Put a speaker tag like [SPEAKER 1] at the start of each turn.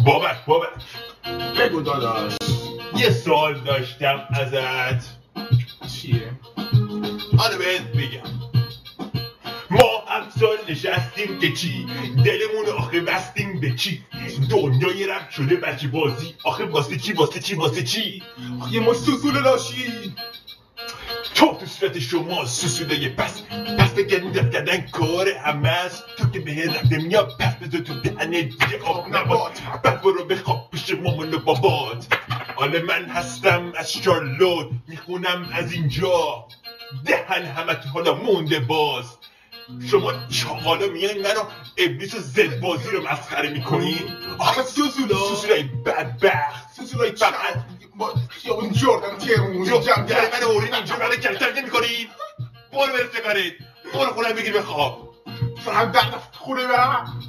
[SPEAKER 1] بابک
[SPEAKER 2] بگو داداش.
[SPEAKER 1] یه سوال داشتم ازت.
[SPEAKER 2] چیه؟
[SPEAKER 1] حالا بهت بگم. ما امسال نشستیم که چی؟ دلمون آخه بستیم به چی؟ دنیای رفت شده بچه بازی. آخه واسه چی؟
[SPEAKER 2] آخه یه مش سوسول لاشی.
[SPEAKER 1] تو صورت شما سوسوله پس بگردیم دفت کردن کار همه است. تو که به رفت نمیاد پس بذار تو دهنه دیگه آب نبات. بعد برو بخواب پیش مامان و بابات. حالا من هستم از شارلوت میخونم از اینجا. دهن همه تو حالا مونده باز. شما چاقالا میان منو ابلیس و زد بازی رو مسخره میکنین.
[SPEAKER 2] آخه
[SPEAKER 1] سوسولای بدبخت.
[SPEAKER 2] سوسولای فقط با خیابون جردن تهرون جمع
[SPEAKER 1] من اورین اینجا برای کلتر نمی کنین. برو برسه کارید. برو خونه بگیر بخواب.
[SPEAKER 2] فهم در خونه برم.